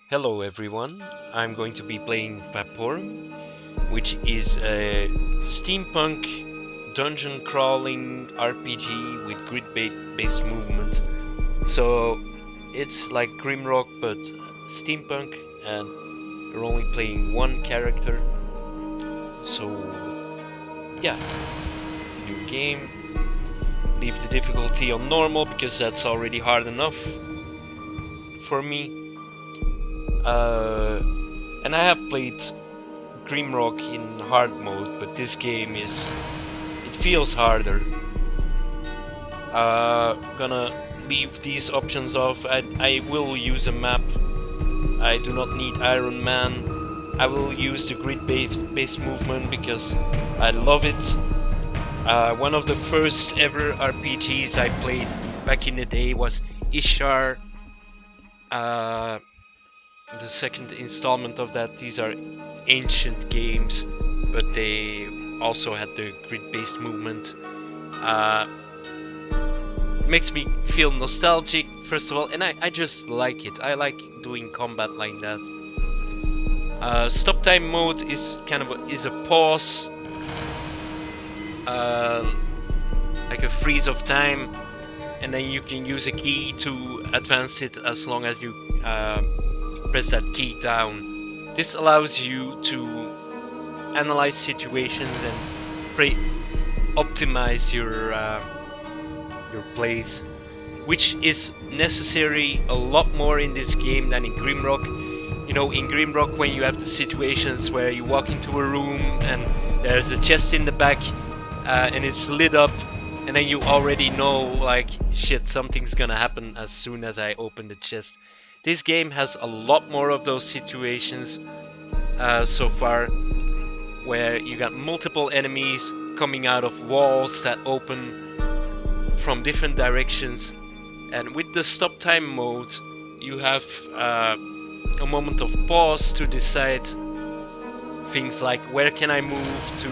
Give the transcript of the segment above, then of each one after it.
Hello everyone, I'm going to be playing Vaporum, which is a steampunk dungeon crawling RPG with grid-based movement. So it's like Grimrock but steampunk, and you're only playing one character. So yeah, new game. Leave the difficulty on normal because that's already hard enough for me. And I have played Grimrock in hard mode, but this game it feels harder. Gonna leave these options off. I will use a map. I do not need Iron Man. I will use the grid-based movement because I love it. One of the first ever RPGs I played back in the day was Ishar. The second installment of that. These are ancient games, but they also had the grid-based movement. Makes me feel nostalgic, first of all, and I just like it. I like doing combat like that. Stop time mode is kind of a pause, like a freeze of time, and then you can use a key to advance it as long as you press that key down. This allows you to analyze situations and optimize your plays, which is necessary a lot more in this game than in Grimrock. You know, in Grimrock, when you have the situations where you walk into a room and there's a chest in the back and it's lit up, and then you already know, like, shit, something's gonna happen as soon as I open the chest. This game has a lot more of those situations so far, where you got multiple enemies coming out of walls that open from different directions, and with the stop time mode you have a moment of pause to decide things like where can I move to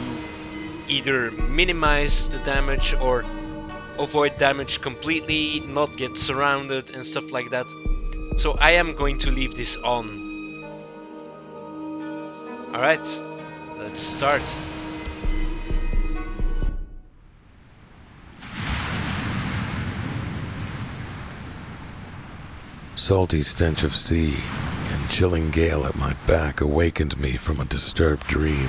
either minimize the damage or avoid damage completely, not get surrounded and stuff like that. So I am going to leave this on. Alright, let's start. Salty stench of sea and chilling gale at my back awakened me from a disturbed dream.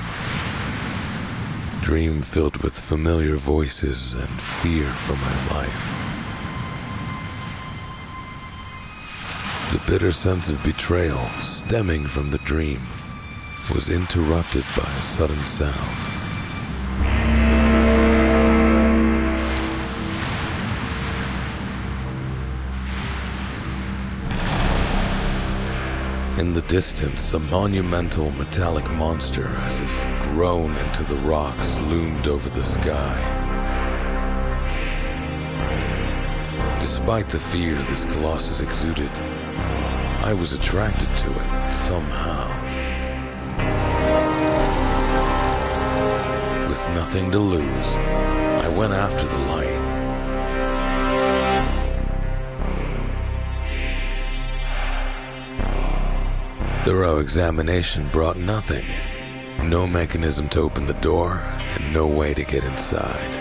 Dream filled with familiar voices and fear for my life. The bitter sense of betrayal stemming from the dream was interrupted by a sudden sound. In the distance, a monumental metallic monster, as if grown into the rocks, loomed over the sky. Despite the fear this colossus exuded, I was attracted to it somehow. With nothing to lose, I went after the light. Thorough examination brought nothing. No mechanism to open the door, and no way to get inside.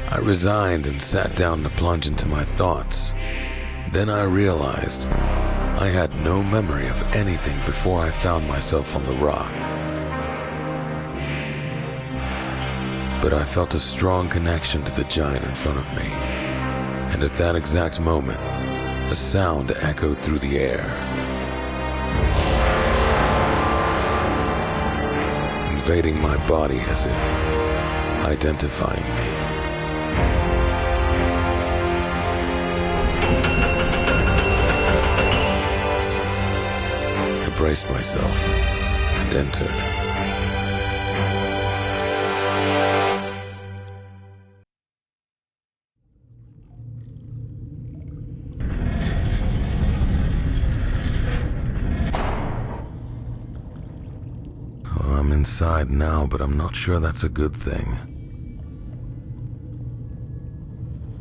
I resigned and sat down to plunge into my thoughts. Then I realized I had no memory of anything before I found myself on the rock. But I felt a strong connection to the giant in front of me. And at that exact moment, a sound echoed through the air. Invading my body as if identifying me. I braced myself and entered. I'm inside now, but I'm not sure that's a good thing.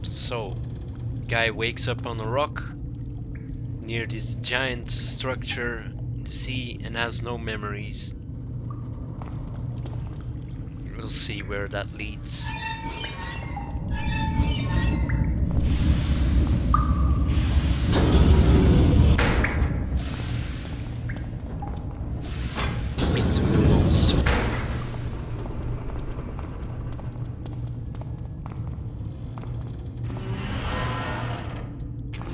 So, guy wakes up on a rock, near this giant structure in the sea and has no memories. We'll see where that leads. Into the monster.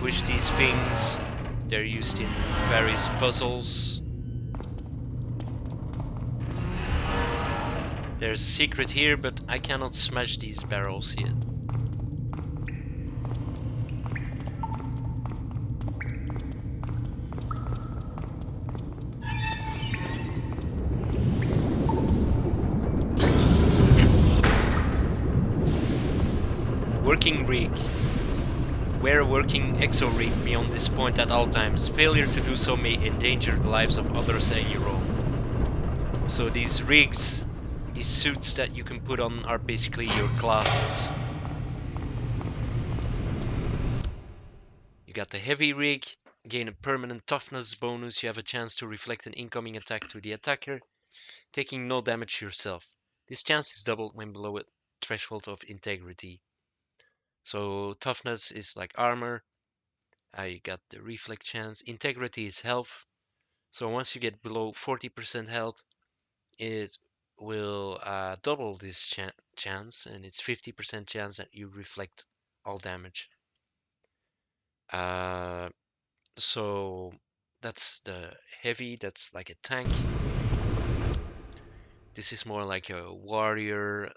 Push these things. They're used in various puzzles. There's a secret here, but I cannot smash these barrels yet. Working rig. Wear a working exo rig beyond this point at all times. Failure to do so may endanger the lives of others and your own. So these rigs, these suits that you can put on are basically your classes. You got the heavy rig, gain a permanent toughness bonus. You have a chance to reflect an incoming attack to the attacker, taking no damage yourself. This chance is doubled when below a threshold of integrity. So toughness is like armor. You got the reflect chance. Integrity is health. So once you get below 40% health, it will double this chance, and it's 50% chance that you reflect all damage. So that's the heavy, that's like a tank. This is more like a warrior.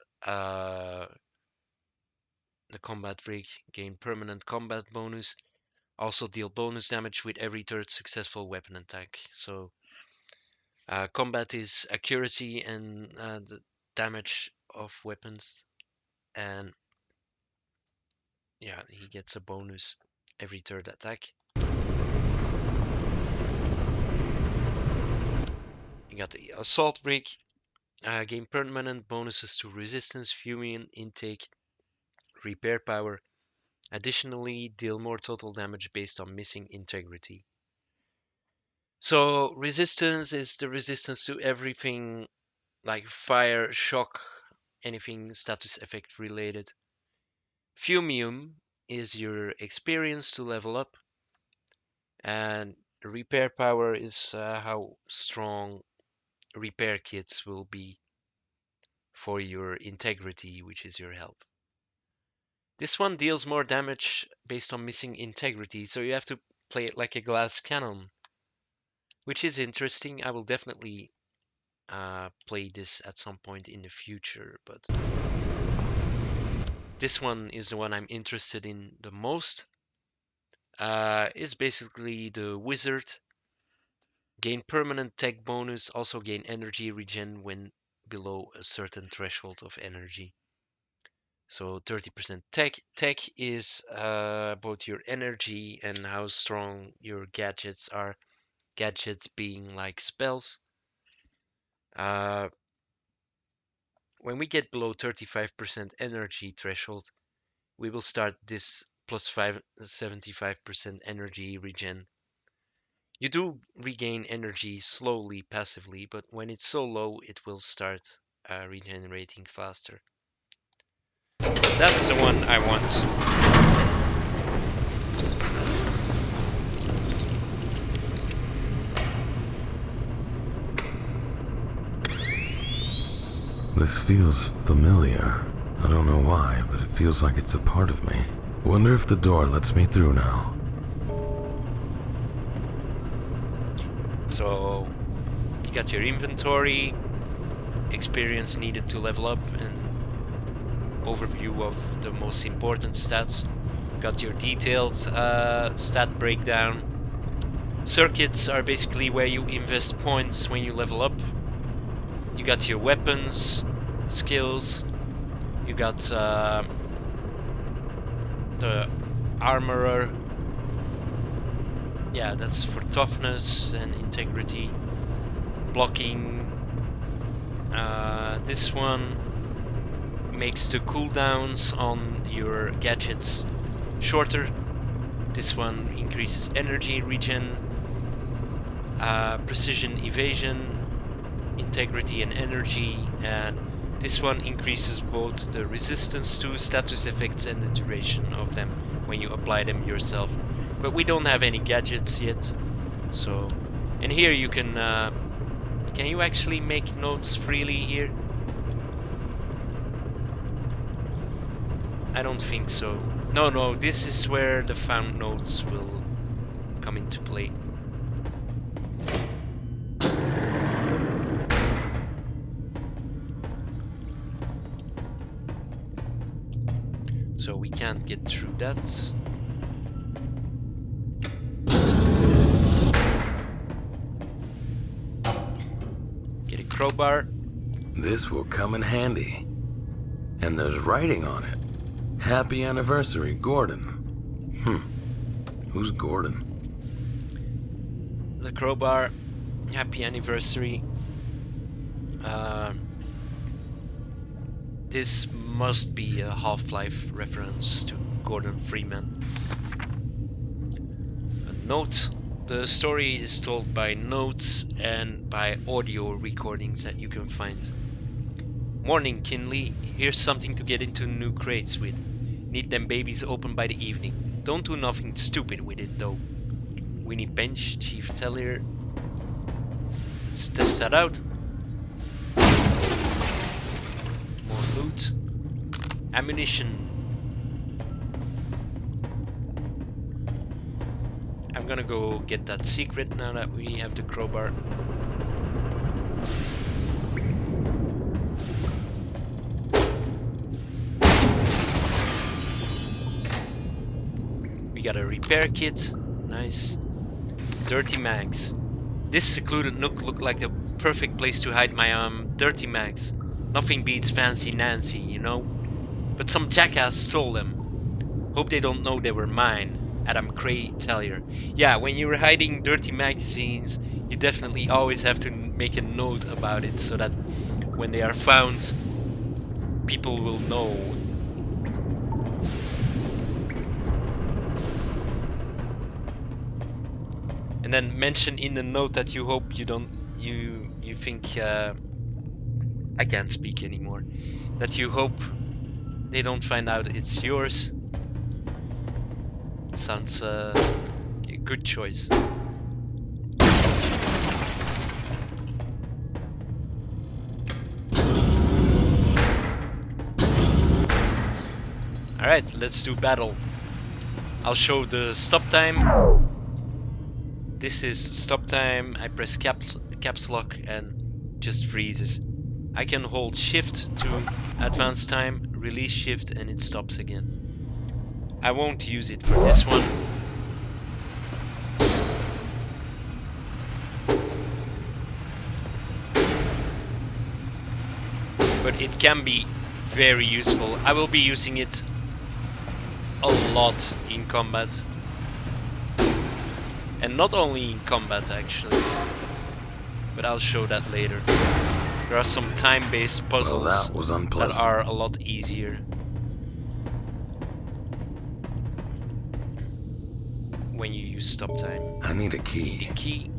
The combat rig, gain permanent combat bonus. Also deal bonus damage with every third successful weapon attack. So combat is accuracy and the damage of weapons. And yeah, he gets a bonus every third attack. You got the assault rig. Gain permanent bonuses to resistance, fusion intake, repair power. Additionally, deal more total damage based on missing integrity. So resistance is the resistance to everything like fire, shock, anything status effect related. Fumium is your experience to level up. And repair power is how strong repair kits will be for your integrity, which is your health. This one deals more damage based on missing integrity, so you have to play it like a glass cannon, which is interesting. I will definitely play this at some point in the future, but this one is the one I'm interested in the most. It's basically the wizard. Gain permanent tech bonus, also gain energy regen when below a certain threshold of energy. So 30% tech. Tech is both your energy and how strong your gadgets are. Gadgets being like spells. When we get below 35% energy threshold, we will start this plus 75% energy regen. You do regain energy slowly, passively, but when it's so low, it will start regenerating faster. So that's the one I want. This feels familiar. I don't know why, but it feels like it's a part of me. Wonder if the door lets me through now. So you got your inventory, experience needed to level up, and overview of the most important stats. Got your detailed stat breakdown. Circuits are basically where you invest points when you level up. You got your weapons, skills. You got the armorer. Yeah, that's for toughness and integrity. Blocking. This one makes the cooldowns on your gadgets shorter. This one increases energy regen, precision evasion, integrity and energy, and this one increases both the resistance to status effects and the duration of them when you apply them yourself. But we don't have any gadgets yet, so... And here you can you actually make notes freely here? I don't think so. No, this is where the found notes will come into play. So we can't get through that. Get a crowbar. This will come in handy. And there's writing on it. Happy anniversary, Gordon. Who's Gordon? The crowbar. Happy anniversary. This must be a Half-Life reference to Gordon Freeman. A note. The story is told by notes and by audio recordings that you can find. Morning, Kinley. Here's something to get into new crates with. Need them babies open by the evening. Don't do nothing stupid with it, though. Winnie Bench, Chief Tellier. Let's test that out. More loot. Ammunition. I'm gonna go get that secret now that we have the crowbar. We got a repair kit. Nice. Dirty mags. This secluded nook looked like the perfect place to hide my dirty mags. Nothing beats fancy Nancy, you know? But some jackass stole them. Hope they don't know they were mine. Adam Cray Tellier. Yeah, when you're hiding dirty magazines, you definitely always have to make a note about it so that when they are found, people will know. And then mention in the note that you hope you don't, you think, I can't speak anymore. That you hope they don't find out it's yours. Sounds a good choice. Alright, let's do battle. I'll show the stop time. This is stop time. I press caps lock and just freezes. I can hold shift to advance time, release shift, and it stops again. I won't use it for this one. But it can be very useful. I will be using it a lot in combat. And not only in combat actually. But I'll show that later. There are some time-based puzzles that are a lot easier. When you use stop time. I need a key. Key.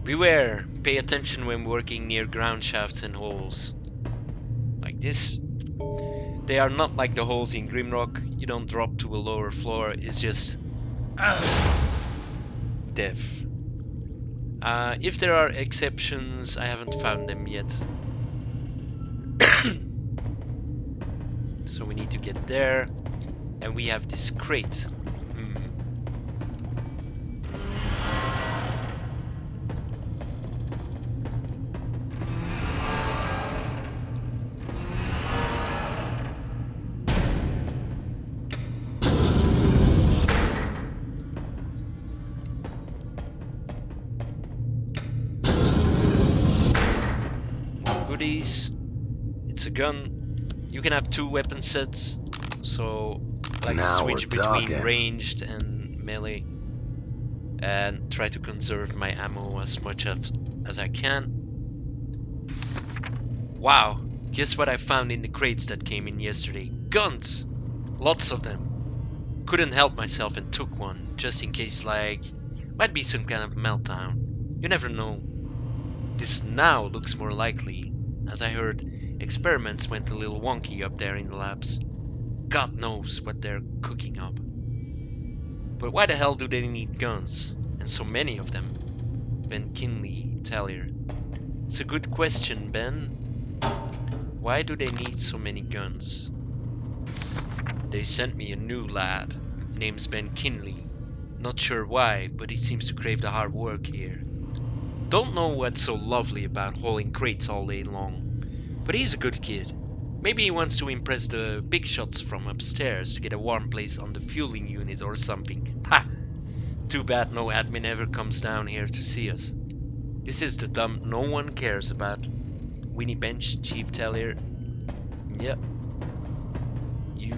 Beware! Pay attention when working near ground shafts and holes. Like this. They are not like the holes in Grimrock. You don't drop to a lower floor. It's just death. If there are exceptions, I haven't found them yet. So we need to get there. And we have this crate. It's a gun. You can have 2 weapon sets, so I like to switch between ranged and melee. and try to conserve my ammo as much as I can. Wow, guess what I found in the crates that came in yesterday? Guns! Lots of them. Couldn't help myself and took one, just in case, like, might be some kind of meltdown. You never know. This now looks more likely, as I heard experiments went a little wonky up there in the labs. God knows what they're cooking up. But why the hell do they need guns? And so many of them? Ben Kinley, Taylor. It's a good question, Ben. Why do they need so many guns? They sent me a new lad. Name's Ben Kinley. Not sure why, but he seems to crave the hard work here. Don't know what's so lovely about hauling crates all day long, but he's a good kid. Maybe he wants to impress the big shots from upstairs to get a warm place on the fueling unit or something. Ha! Too bad no admin ever comes down here to see us. This is the dump no one cares about. Winnie Bench, Chief Tellier. Yep. You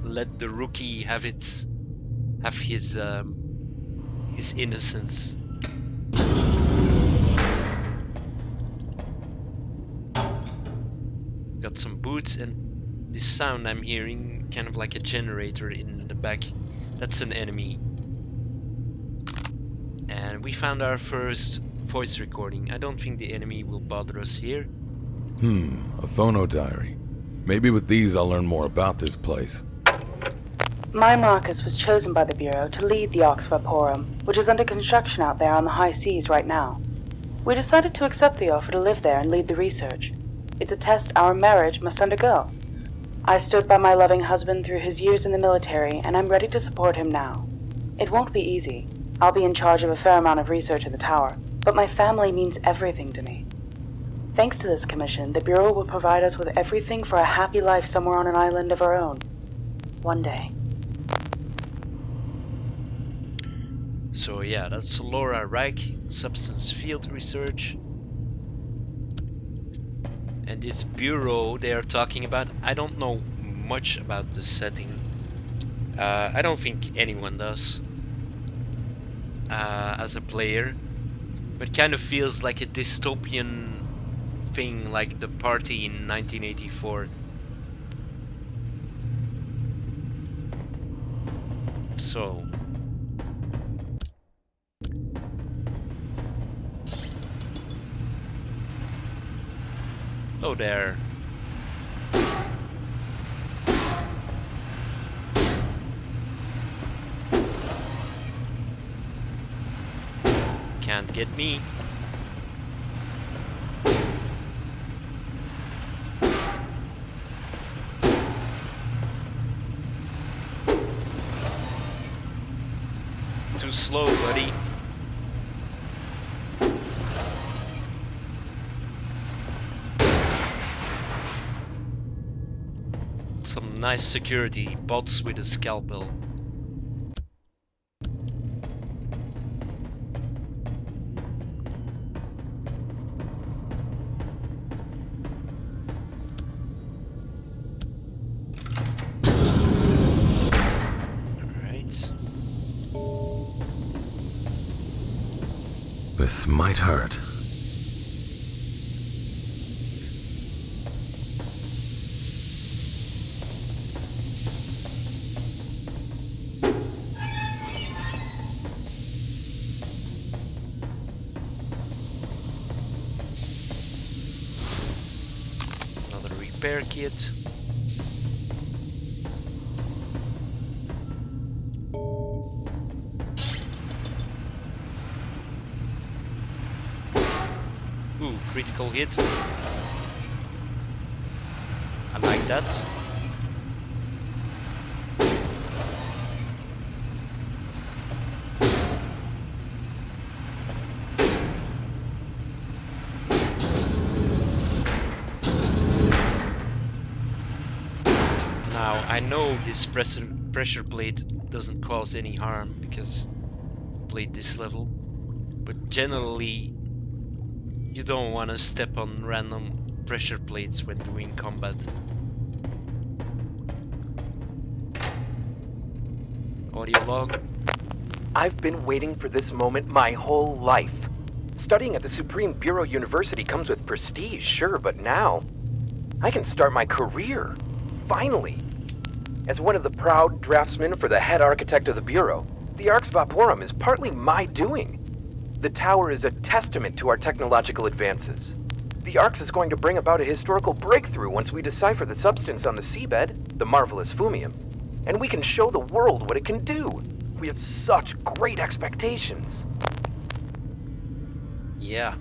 let the rookie have his innocence. Got some boots and this sound I'm hearing, kind of like a generator in the back. That's an enemy. And we found our first voice recording. I don't think the enemy will bother us here. A phono diary. Maybe with these I'll learn more about this place. My Marcus was chosen by the Bureau to lead the Vaporum, which is under construction out there on the high seas right now. We decided to accept the offer to live there and lead the research. It's a test our marriage must undergo. I stood by my loving husband through his years in the military, and I'm ready to support him now. It won't be easy. I'll be in charge of a fair amount of research in the tower, but my family means everything to me. Thanks to this commission, the Bureau will provide us with everything for a happy life somewhere on an island of our own. One day. So yeah, that's Laura Reich, substance field research. And this bureau they are talking about, I don't know much about the setting. I don't think anyone does as a player, but it kind of feels like a dystopian thing, like the party in 1984. So hello there. Can't get me. Too slow, buddy. Some nice security, bots with a scalpel. Alright. This might hurt. Another repair kit. Ooh, critical hit. I like that. Now, I know this pressure plate doesn't cause any harm because I've played this level, but generally you don't want to step on random pressure plates when doing combat. Audio log. I've been waiting for this moment my whole life. Studying at the Supreme Bureau University comes with prestige, sure, but now I can start my career. Finally. As one of the proud draftsmen for the head architect of the Bureau, the Ark's Vaporum is partly my doing. The tower is a testament to our technological advances. The Arx is going to bring about a historical breakthrough once we decipher the substance on the seabed, the marvelous fumium, and we can show the world what it can do. We have such great expectations. Yeah.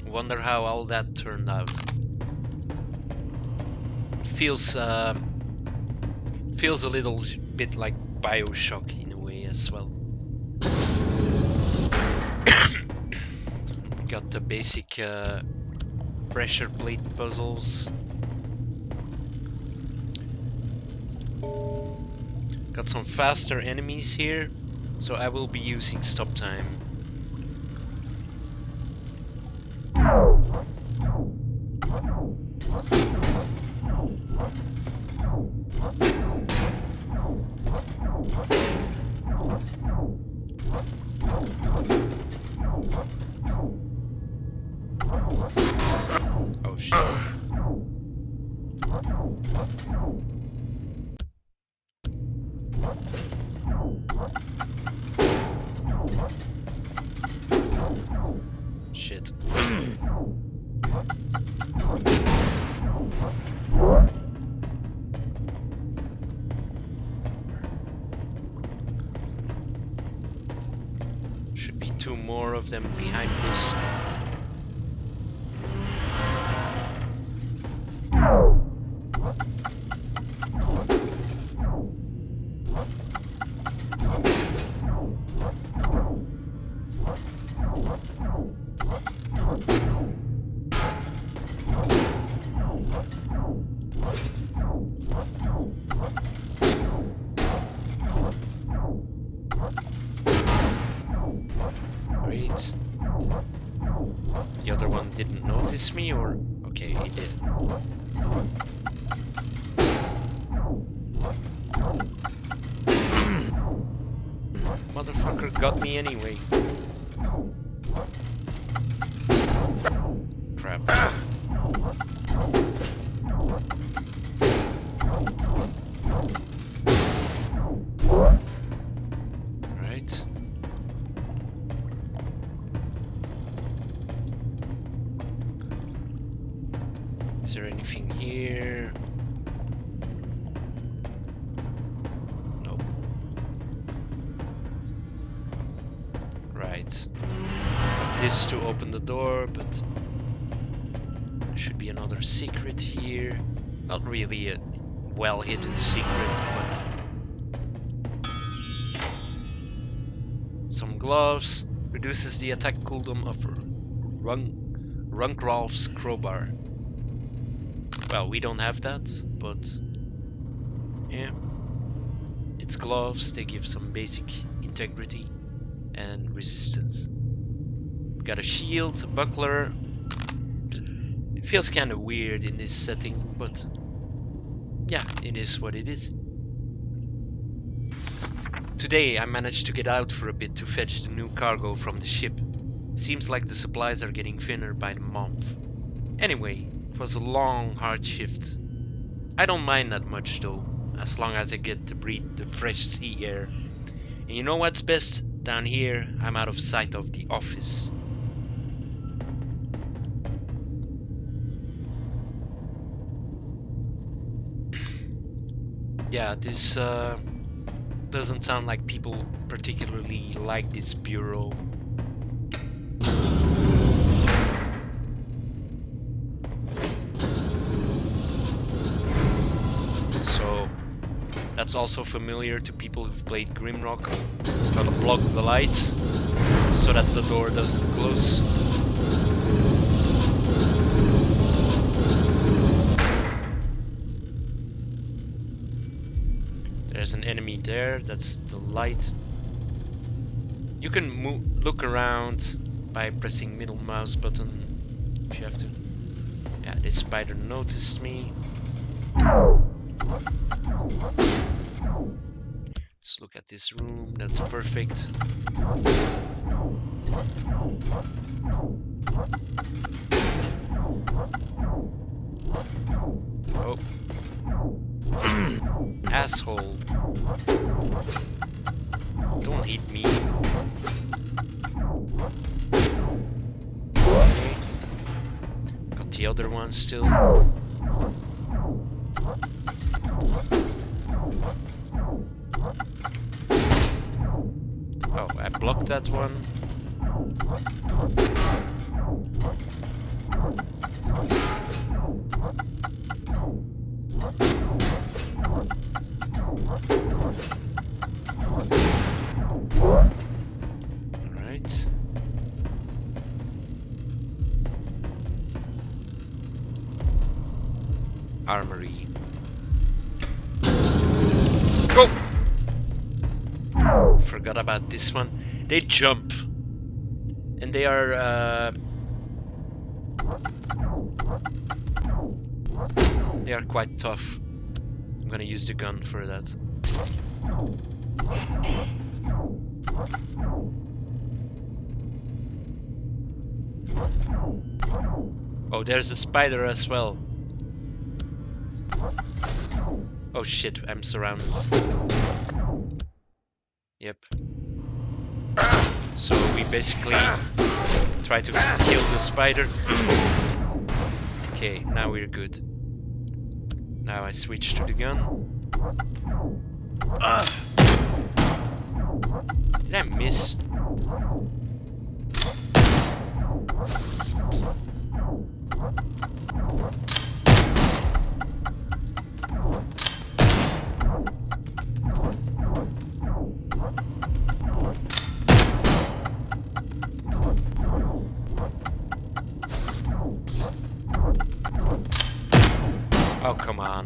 Wonder how all that turned out. Feels a little bit like BioShock in a way as well. Got the basic pressure plate puzzles. Got some faster enemies here, so I will be using stop time. Oh shit. Shit. Should be two more of them behind this. Great. The other one didn't notice me, or okay, he did. Motherfucker got me anyway. Crap. Right. Is there anything here? Nope. Right. This to open the door, but there should be another secret here. Not really a well-hidden secret, but some gloves. Reduces the attack cooldown of Runkralf's crowbar. Well, we don't have that, but yeah. It's gloves, they give some basic integrity and resistance. Got a shield, a buckler. It feels kind of weird in this setting, but yeah, it is what it is. Today I managed to get out for a bit to fetch the new cargo from the ship. Seems like the supplies are getting thinner by the month. Anyway, it was a long, hard shift. I don't mind that much though, as long as I get to breathe the fresh sea air. And you know what's best? Down here, I'm out of sight of the office. Yeah, this doesn't sound like people particularly like this bureau. So that's also familiar to people who've played Grimrock. Gotta block the lights so that the door doesn't close. There's an enemy there, that's the light. You can look around by pressing middle mouse button if you have to. Yeah, this spider noticed me. Let's look at this room. That's perfect. Oh. Asshole. Don't hit me. Okay. Got the other one still. Oh, I blocked that one. Alright. Armory. Go! Forgot about this one. They jump. And they are quite tough. I'm gonna use the gun for that. Oh, there's a spider as well. Oh shit, I'm surrounded. Yep. So we basically try to kill the spider. Okay, now we're good. Now I switch to the gun. Did I miss? Oh, come on.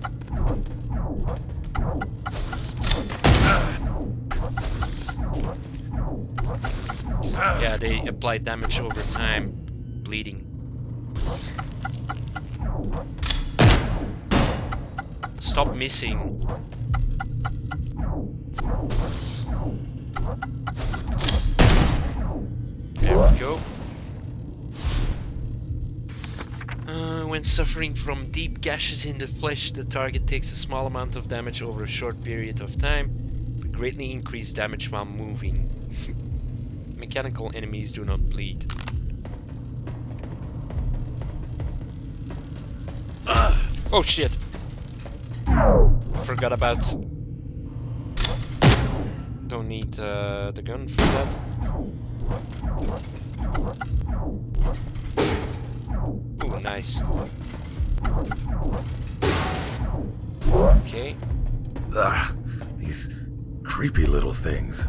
Yeah, they apply damage over time, bleeding. Stop missing. There we go. When suffering from deep gashes in the flesh, the target takes a small amount of damage over a short period of time, but greatly increased damage while moving. Mechanical enemies do not bleed. Oh shit! Forgot about... Don't need the gun for that. Ooh, nice. Okay. Ugh, these creepy little things.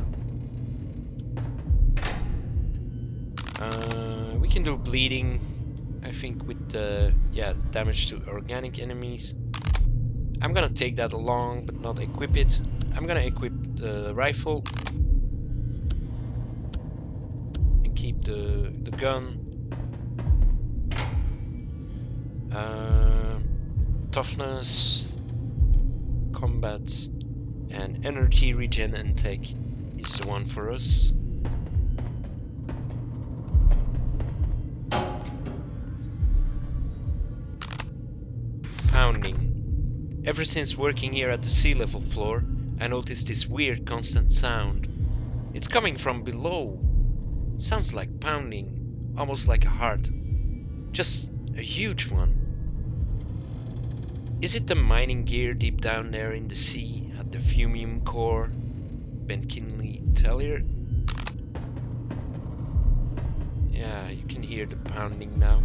We can do bleeding, I think, with damage to organic enemies. I'm gonna take that along, but not equip it. I'm gonna equip the rifle and keep the gun. Toughness, combat, and energy regen and tech is the one for us. Pounding. Ever since working here at the sea level floor, I noticed this weird constant sound. It's coming from below. Sounds like pounding, almost like a heart. Just a huge one. Is it the mining gear deep down there in the sea at the Fumium core? Ben Kinley Tellier? Yeah, you can hear the pounding now.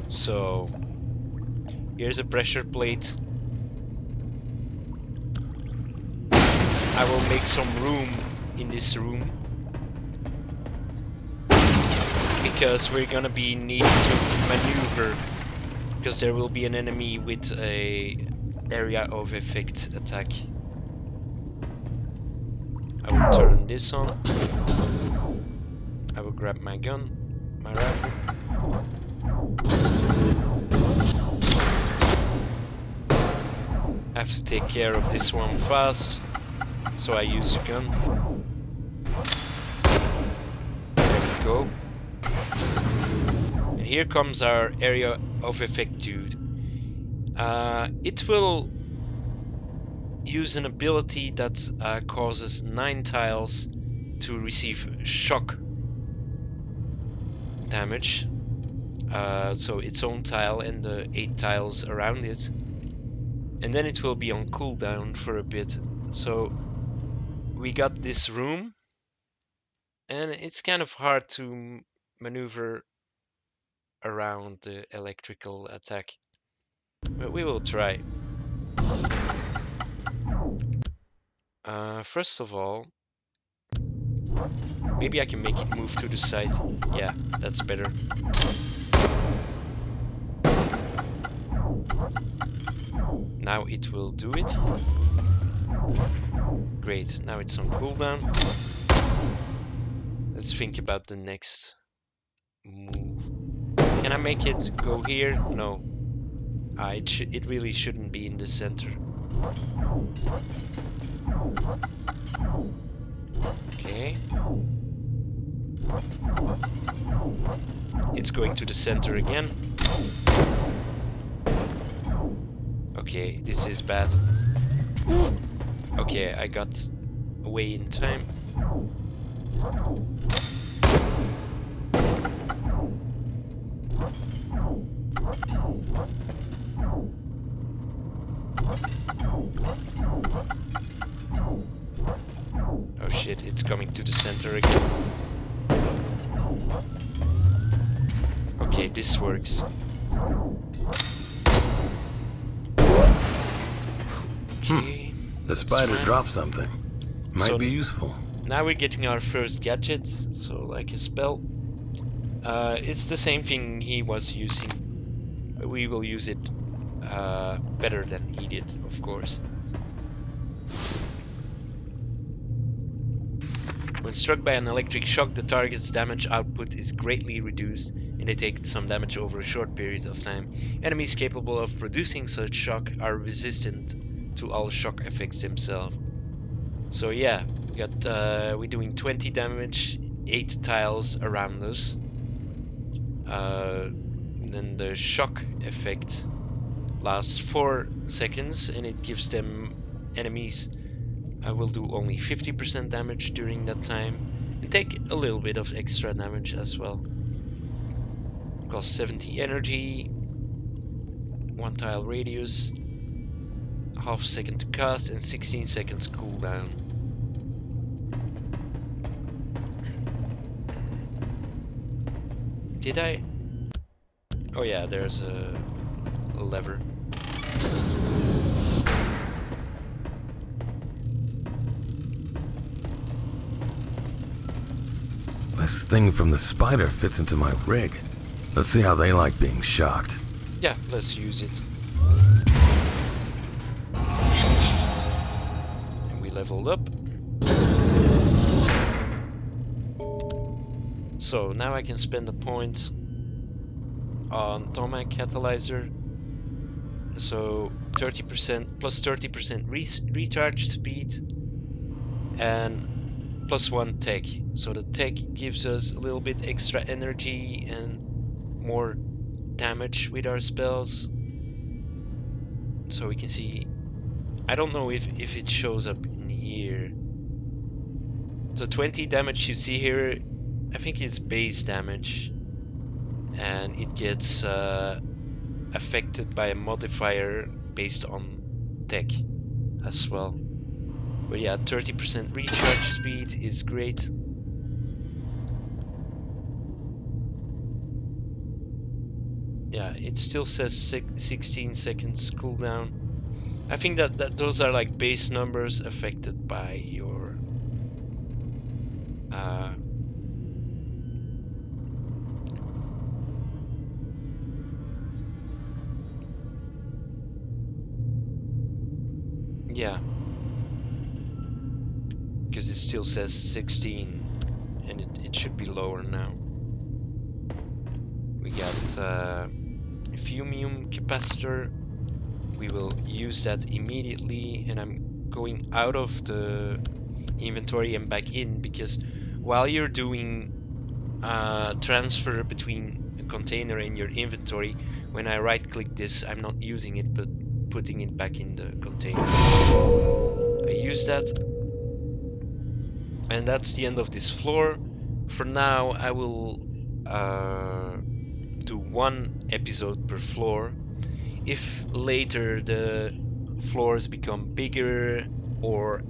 So, here's a pressure plate. I will make some room in this room because we're gonna be needing to maneuver, because there will be an enemy with a area of effect attack turn this on. I will grab my gun, my rifle. I have to take care of this one fast, so I use the gun. There we go. And here comes our area of effect dude. It will use an ability that causes 9 tiles to receive shock damage. So its own tile and the 8 tiles around it. And then it will be on cooldown for a bit. So we got this room, and it's kind of hard to maneuver around the electrical attack. But we will try. First of all, maybe I can make it move to the side. Yeah, that's better. Now it will do it. Great, now it's on cooldown. Let's think about the next move. Can I make it go here? No. It really shouldn't be in the center. Okay. It's going to the center again. Okay, this is bad. Okay, I got away in time. Oh shit, it's coming to the center again. Okay, this works. Okay. The spider dropped something. Might be useful. Now we're getting our first gadget, so like a spell. It's the same thing he was using. We will use it better than he did, of course. When struck by an electric shock, the target's damage output is greatly reduced, and they take some damage over a short period of time. Enemies capable of producing such shock are resistant to all shock effects themselves. So yeah, we're doing 20 damage, 8 tiles around us. Then the shock effect lasts 4 seconds, and it gives them enemies. I will do only 50% damage during that time, and take a little bit of extra damage as well. Costs 70 energy, 1 tile radius, half second to cast, and 16 seconds cooldown. Did I? Oh yeah, there's a lever. This thing from the spider fits into my rig. Let's see how they like being shocked. Yeah, let's use it. And we leveled up. So now I can spend a point on Tomac Catalyzer. So 30% plus 30% recharge speed and plus 1 tech. So the tech gives us a little bit extra energy and more damage with our spells. So we can see, I don't know if it shows up in here. So 20 damage you see here, I think it's base damage, and it gets affected by a modifier based on tech as well. But yeah, 30% recharge speed is great. Yeah, it still says 16 seconds cooldown. I think that those are like base numbers affected by your because it still says 16 and it should be lower now. We got a fumium capacitor. We will use that immediately, and I'm going out of the inventory and back in, because while you're doing transfer between a container and your inventory, when I right click this, I'm not using it but putting it back in the container. I use that, and that's the end of this floor. For now, I will do one episode per floor. If later the floors become bigger or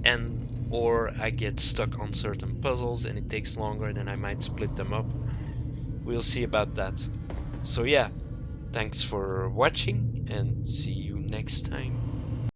I get stuck on certain puzzles and it takes longer, then I might split them up. We'll see about that. So yeah, thanks for watching and see you next time.